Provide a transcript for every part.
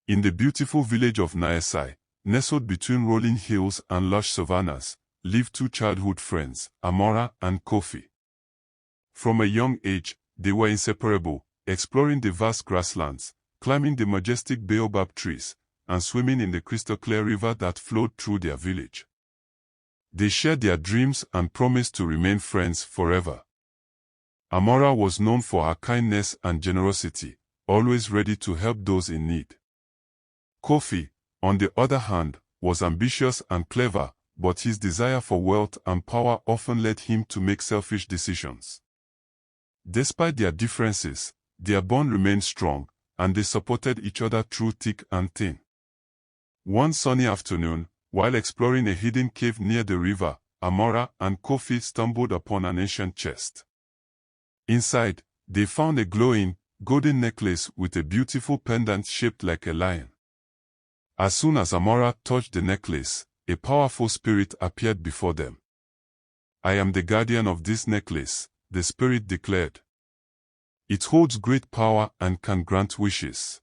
In the beautiful village of Naesai, nestled between rolling hills and lush savannas, lived two childhood friends, Amora and Kofi. From a young age, they were inseparable, exploring the vast grasslands, climbing the majestic baobab trees, and swimming in the crystal-clear river that flowed through their village. They shared their dreams and promised to remain friends forever. Amora was known for her kindness and generosity, always ready to help those in need. Kofi, on the other hand, was ambitious and clever, but his desire for wealth and power often led him to make selfish decisions. Despite their differences, their bond remained strong, and they supported each other through thick and thin. One sunny afternoon, while exploring a hidden cave near the river, Amora and Kofi stumbled upon an ancient chest. Inside, they found a glowing, golden necklace with a beautiful pendant shaped like a lion. As soon as Amora touched the necklace, a powerful spirit appeared before them. "I am the guardian of this necklace," the spirit declared. "It holds great power and can grant wishes.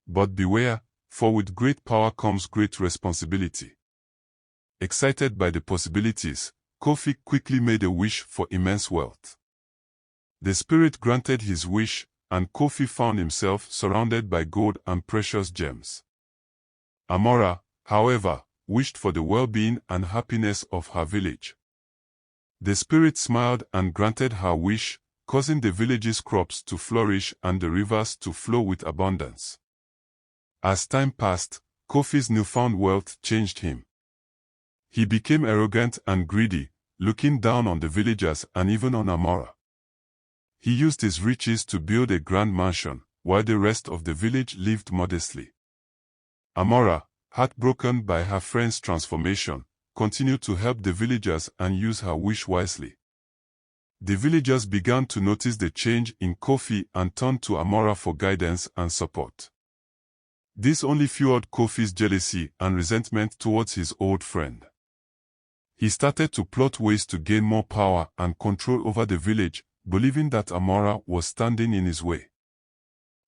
But beware, for with great power comes great responsibility." Excited by the possibilities, Kofi quickly made a wish for immense wealth. The spirit granted his wish, and Kofi found himself surrounded by gold and precious gems. Amora, however, wished for the well-being and happiness of her village. The spirit smiled and granted her wish, causing the village's crops to flourish and the rivers to flow with abundance. As time passed, Kofi's newfound wealth changed him. He became arrogant and greedy, looking down on the villagers and even on Amora. He used his riches to build a grand mansion, while the rest of the village lived modestly. Amora, heartbroken by her friend's transformation, continued to help the villagers and use her wish wisely. The villagers began to notice the change in Kofi and turned to Amora for guidance and support. This only fueled Kofi's jealousy and resentment towards his old friend. He started to plot ways to gain more power and control over the village, believing that Amora was standing in his way.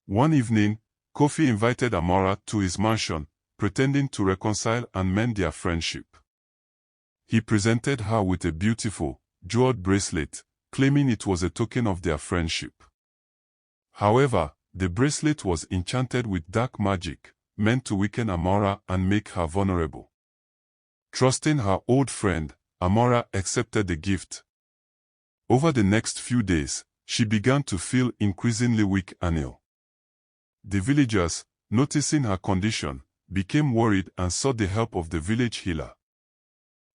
One evening, Kofi invited Amora to his mansion, pretending to reconcile and mend their friendship. He presented her with a beautiful, jeweled bracelet, claiming it was a token of their friendship. However, the bracelet was enchanted with dark magic, meant to weaken Amora and make her vulnerable. Trusting her old friend, Amora accepted the gift. Over the next few days, she began to feel increasingly weak and ill. The villagers, noticing her condition, became worried and sought the help of the village healer.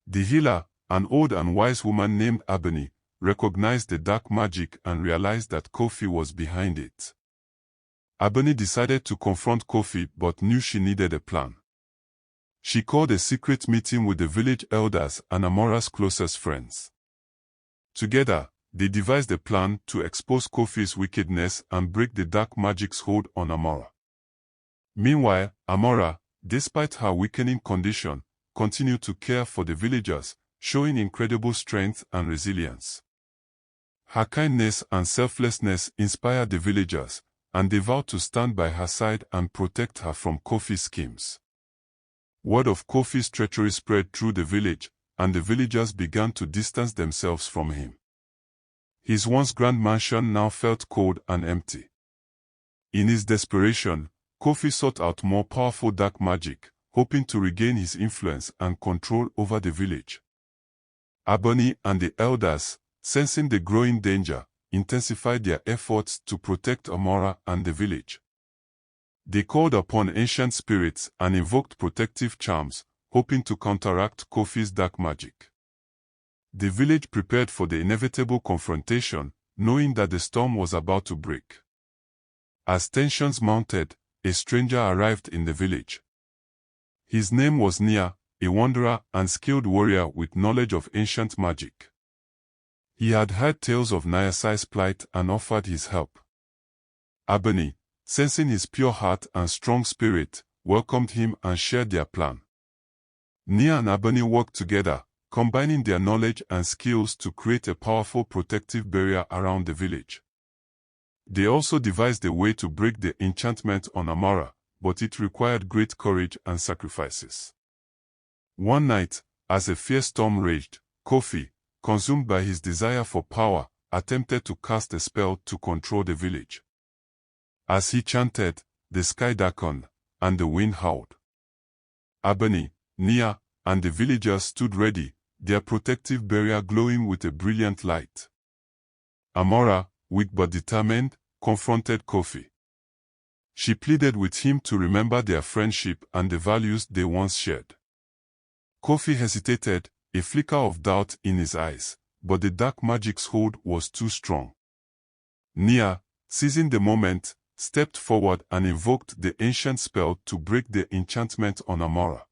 The healer, an old and wise woman named Ebony, recognized the dark magic and realized that Kofi was behind it. Ebony decided to confront Kofi but knew she needed a plan. She called a secret meeting with the village elders and Amora's closest friends. Together, they devised a plan to expose Kofi's wickedness and break the dark magic's hold on Amora. Meanwhile, Amora, despite her weakening condition, continued to care for the villagers, showing incredible strength and resilience. Her kindness and selflessness inspired the villagers, and they vowed to stand by her side and protect her from Kofi's schemes. Word of Kofi's treachery spread through the village, and the villagers began to distance themselves from him. His once grand mansion now felt cold and empty. In his desperation, Kofi sought out more powerful dark magic, hoping to regain his influence and control over the village. Ebony and the elders, sensing the growing danger, intensified their efforts to protect Amora and the village. They called upon ancient spirits and invoked protective charms, hoping to counteract Kofi's dark magic. The village prepared for the inevitable confrontation, knowing that the storm was about to break. As tensions mounted, a stranger arrived in the village. His name was Nia, a wanderer and skilled warrior with knowledge of ancient magic. He had heard tales of Naesai's plight and offered his help. Ebony, sensing his pure heart and strong spirit, welcomed him and shared their plan. Nia and Ebony worked together, combining their knowledge and skills to create a powerful protective barrier around the village. They also devised a way to break the enchantment on Amora, but it required great courage and sacrifices. One night, as a fierce storm raged, Kofi, consumed by his desire for power, attempted to cast a spell to control the village. As he chanted, the sky darkened, and the wind howled. Abani, Nia, and the villagers stood ready, their protective barrier glowing with a brilliant light. Amora, weak but determined, confronted Kofi. She pleaded with him to remember their friendship and the values they once shared. Kofi hesitated, a flicker of doubt in his eyes, but the dark magic's hold was too strong. Nia, seizing the moment, stepped forward and invoked the ancient spell to break the enchantment on Amora.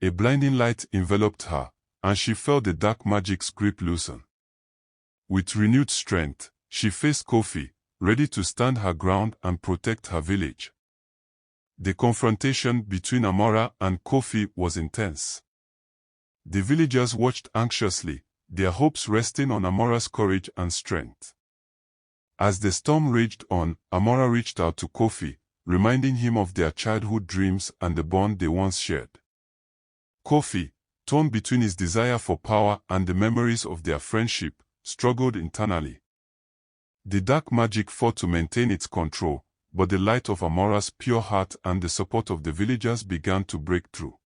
A blinding light enveloped her, and she felt the dark magic's grip loosen. With renewed strength, she faced Kofi, ready to stand her ground and protect her village. The confrontation between Amora and Kofi was intense. The villagers watched anxiously, their hopes resting on Amora's courage and strength. As the storm raged on, Amora reached out to Kofi, reminding him of their childhood dreams and the bond they once shared. Kofi, torn between his desire for power and the memories of their friendship, struggled internally. The dark magic fought to maintain its control, but the light of Amora's pure heart and the support of the villagers began to break through.